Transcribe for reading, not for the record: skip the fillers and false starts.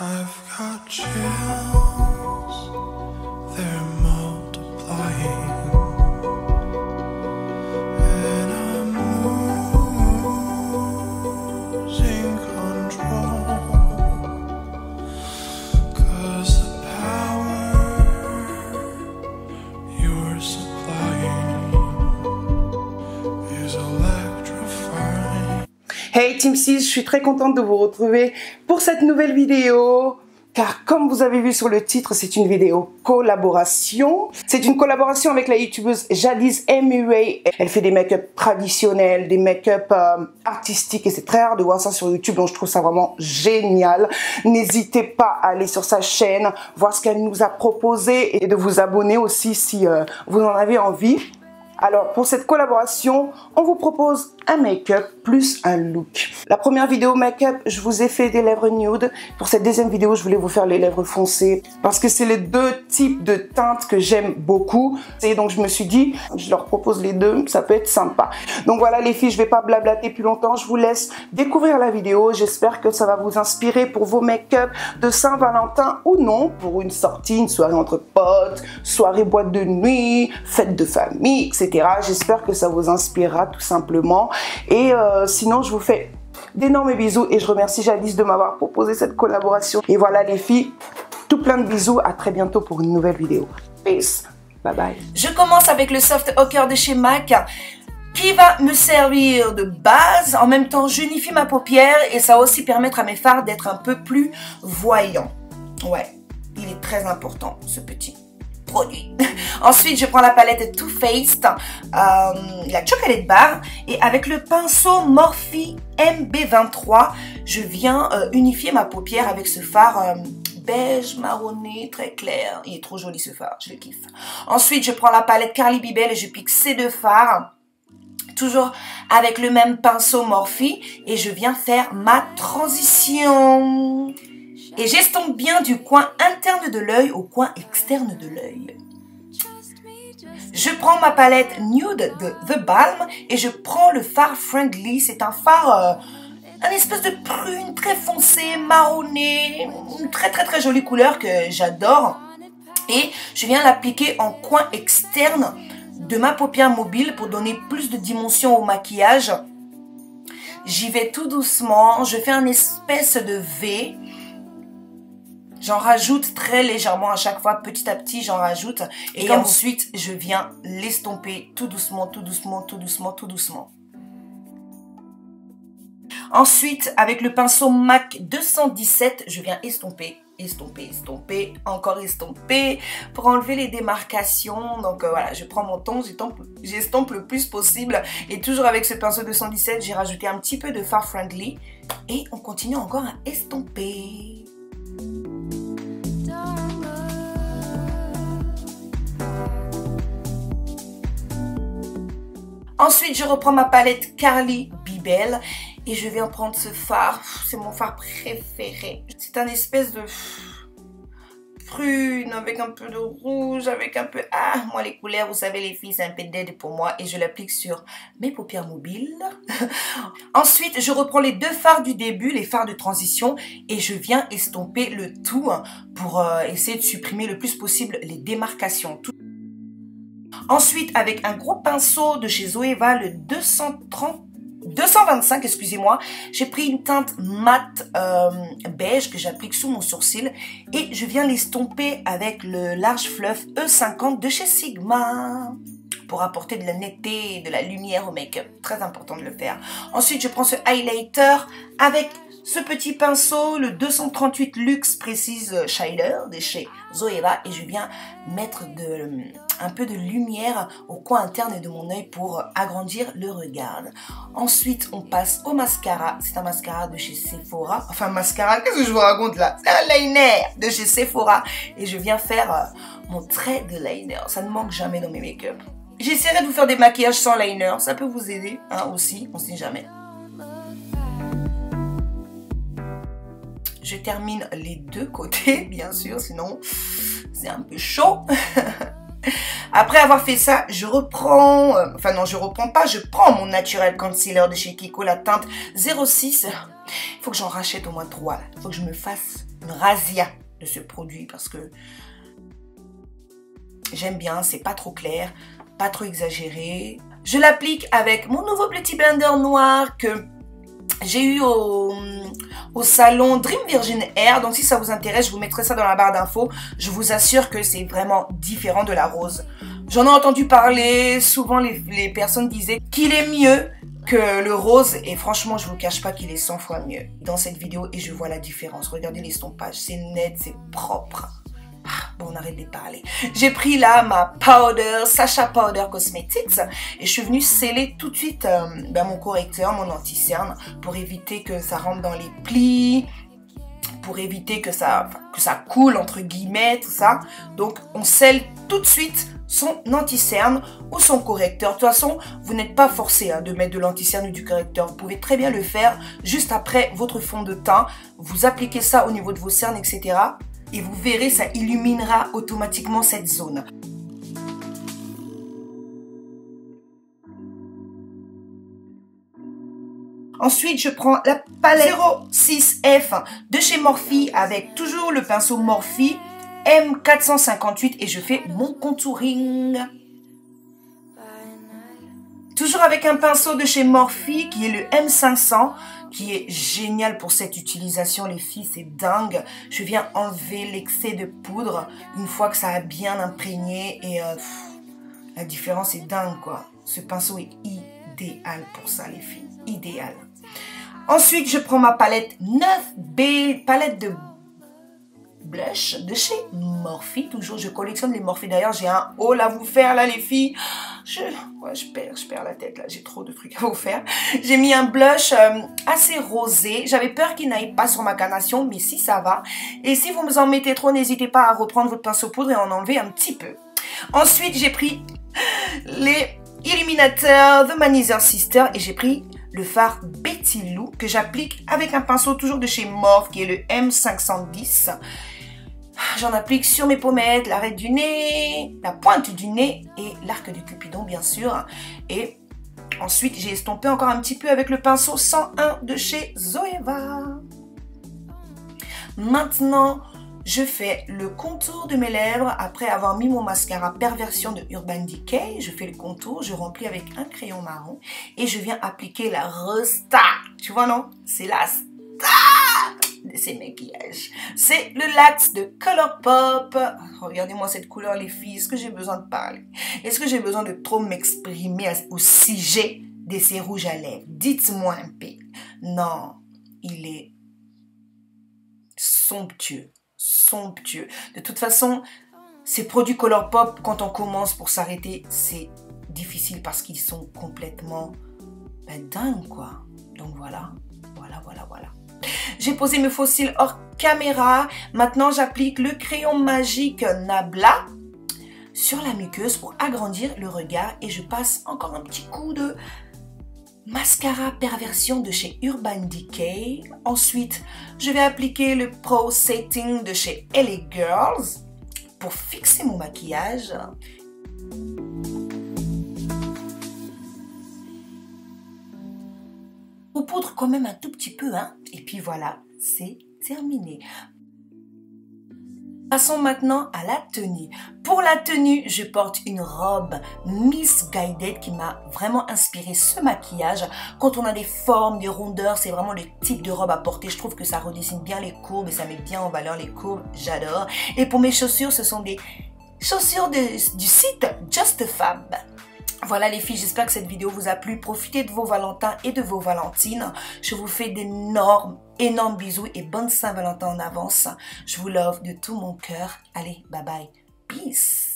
I've got chills, they're multiplying, and I'm losing control, 'cause the power you're supplying is electrifying. Hey Team 6, je suis très contente de vous retrouver pour cette nouvelle vidéo. Car comme vous avez vu sur le titre, c'est une vidéo collaboration. C'est une collaboration avec la youtubeuse Jadis MUA. Elle fait des make-up traditionnels, des make-up artistiques et c'est très rare de voir ça sur YouTube. Donc je trouve ça vraiment génial. N'hésitez pas à aller sur sa chaîne, voir ce qu'elle nous a proposé et de vous abonner aussi si vous en avez envie. Alors, pour cette collaboration, on vous propose un make-up plus un look. La première vidéo make-up, je vous ai fait des lèvres nude. Pour cette deuxième vidéo, je voulais vous faire les lèvres foncées parce que c'est les deux types de teintes que j'aime beaucoup. Et donc, je me suis dit, je leur propose les deux, ça peut être sympa. Donc voilà les filles, je vais pas blablater plus longtemps. Je vous laisse découvrir la vidéo. J'espère que ça va vous inspirer pour vos make-up de Saint-Valentin ou non, pour une sortie, une soirée entre potes, soirée boîte de nuit, fête de famille, etc. J'espère que ça vous inspirera tout simplement. Et sinon, je vous fais d'énormes bisous et je remercie Jadis de m'avoir proposé cette collaboration. Et voilà les filles, tout plein de bisous. À très bientôt pour une nouvelle vidéo. Peace. Bye bye. Je commence avec le Soft Ochre de chez MAC qui va me servir de base. En même temps, j'unifie ma paupière et ça va aussi permettre à mes fards d'être un peu plus voyants. Ouais, il est très important ce petit produit. Ensuite, je prends la palette Too Faced, la Chocolate Bar, et avec le pinceau Morphe MB23, je viens unifier ma paupière avec ce fard beige marronné très clair. Il est trop joli ce fard, je le kiffe. Ensuite, je prends la palette Carly Bibel et je pique ces deux fards, toujours avec le même pinceau Morphe, et je viens faire ma transition. Et j'estompe bien du coin interne de l'œil au coin externe de l'œil. Je prends ma palette Nude de The Balm et je prends le fard Friendly. C'est un fard, un espèce de prune très foncé, marronné, une très jolie couleur que j'adore. Et je viens l'appliquer en coin externe de ma paupière mobile pour donner plus de dimension au maquillage. J'y vais tout doucement, je fais un espèce de V. J'en rajoute très légèrement à chaque fois, petit à petit, j'en rajoute. Et ensuite, je viens l'estomper tout doucement, tout doucement, tout doucement, tout doucement. Ensuite, avec le pinceau MAC 217, je viens estomper, estomper, estomper, encore estomper pour enlever les démarcations. Donc voilà, je prends mon temps, j'estompe le plus possible. Et toujours avec ce pinceau 217, j'ai rajouté un petit peu de fard Friendly. Et on continue encore à estomper. Ensuite, je reprends ma palette Carly Bibel et je viens prendre ce fard. C'est mon fard préféré. C'est un espèce de prune avec un peu de rouge, avec un peu... Ah, moi les couleurs, vous savez les filles, c'est un peu dead pour moi. Et je l'applique sur mes paupières mobiles. Ensuite, je reprends les deux fards du début, les fards de transition. Et je viens estomper le tout pour essayer de supprimer le plus possible les démarcations. Ensuite, avec un gros pinceau de chez Zoeva, le 225, excusez-moi, j'ai pris une teinte mat beige que j'applique sous mon sourcil et je viens l'estomper avec le Large Fluff E50 de chez Sigma pour apporter de la netteté et de la lumière au make-up. Très important de le faire. Ensuite, je prends ce highlighter avec ce petit pinceau, le 238 Luxe Precise Shider de chez Zoeva et je viens mettre un peu de lumière au coin interne de mon œil pour agrandir le regard. Ensuite, on passe au mascara. C'est un mascara de chez Sephora. Enfin, mascara, qu'est-ce que je vous raconte là? C'est un liner de chez Sephora. Et je viens faire mon trait de liner. Ça ne manque jamais dans mes make-up. J'essaierai de vous faire des maquillages sans liner. Ça peut vous aider hein, aussi, on ne sait jamais. Je termine les deux côtés, bien sûr, sinon c'est un peu chaud. Après avoir fait ça, je reprends, enfin non, je reprends pas, je prends mon Natural Concealer de chez Kiko, la teinte 06. Il faut que j'en rachète au moins 3. Il faut que je me fasse une razzia de ce produit parce que j'aime bien, c'est pas trop clair, pas trop exagéré. Je l'applique avec mon nouveau Beauty Blender noir que j'ai eu au salon Dream Virgin Hair. Donc si ça vous intéresse, je vous mettrai ça dans la barre d'infos. Je vous assure que c'est vraiment différent de la rose. J'en ai entendu parler, souvent les personnes disaient qu'il est mieux que le rose. Et franchement, je vous cache pas qu'il est 100 fois mieux dans cette vidéo et je vois la différence. Regardez l'estompage, c'est net, c'est propre. Bon, on arrête de parler. J'ai pris là ma powder, Sacha Powder Cosmetics et je suis venue sceller tout de suite mon correcteur, mon anti-cerne pour éviter que ça rentre dans les plis, pour éviter que ça coule entre guillemets, tout ça. Donc, on scelle tout de suite son anti-cerne ou son correcteur. De toute façon, vous n'êtes pas forcé de mettre de l'anti-cerne ou du correcteur. Vous pouvez très bien le faire juste après votre fond de teint. Vous appliquez ça au niveau de vos cernes, etc. Et vous verrez, ça illuminera automatiquement cette zone. Ensuite, je prends la palette 06F de chez Morphe avec toujours le pinceau Morphe M458 et je fais mon contouring. Toujours avec un pinceau de chez Morphe qui est le M500 qui est génial pour cette utilisation les filles, c'est dingue. Je viens enlever l'excès de poudre une fois que ça a bien imprégné et la différence est dingue quoi. Ce pinceau est idéal pour ça les filles, idéal. Ensuite je prends ma palette 9B, palette de blush de chez Morphe. Toujours je collectionne les Morphe. D'ailleurs j'ai un haul à vous faire là les filles. Je perds la tête là, j'ai trop de trucs à vous faire. J'ai mis un blush assez rosé. J'avais peur qu'il n'aille pas sur ma carnation, mais si ça va. Et si vous en mettez trop, n'hésitez pas à reprendre votre pinceau poudre et en enlever un petit peu. Ensuite j'ai pris les illuminateurs The Manizer Sister et j'ai pris le fard Betty Lou que j'applique avec un pinceau toujours de chez Morphe qui est le M510. J'en applique sur mes pommettes, l'arête du nez, la pointe du nez et l'arc du Cupidon bien sûr. Et ensuite j'ai estompé encore un petit peu avec le pinceau 101 de chez Zoeva. Maintenant je fais le contour de mes lèvres après avoir mis mon mascara Perversion de Urban Decay. Je fais le contour, je remplis avec un crayon marron et je viens appliquer la star. Tu vois non? C'est la star de ces maquillages. C'est le Lax de Colourpop. Regardez-moi cette couleur les filles. Est-ce que j'ai besoin de parler? Est-ce que j'ai besoin de trop m'exprimer au sujet de ces rouges à lèvres? Dites-moi un peu. Non, il est somptueux. Somptueux. De toute façon, ces produits Colourpop, quand on commence pour s'arrêter, c'est difficile parce qu'ils sont complètement dingues, quoi. Donc voilà. J'ai posé mes faux cils hors caméra. Maintenant, j'applique le crayon magique Nabla sur la muqueuse pour agrandir le regard. Et je passe encore un petit coup de mascara Perversion de chez Urban Decay. Ensuite, je vais appliquer le Pro Setting de chez LA Girls pour fixer mon maquillage. On poudre quand même un tout petit peu, hein. Et puis voilà, c'est terminé. Passons maintenant à la tenue. Pour la tenue, je porte une robe Missguided qui m'a vraiment inspiré ce maquillage. Quand on a des formes, des rondeurs, c'est vraiment le type de robe à porter. Je trouve que ça redessine bien les courbes et ça met bien en valeur les courbes. J'adore. Et pour mes chaussures, ce sont des chaussures du site Just Fab. Voilà les filles, j'espère que cette vidéo vous a plu. Profitez de vos Valentins et de vos Valentines. Je vous fais d'énormes bisous et bonne Saint-Valentin en avance. Je vous love de tout mon cœur. Allez, bye bye. Peace.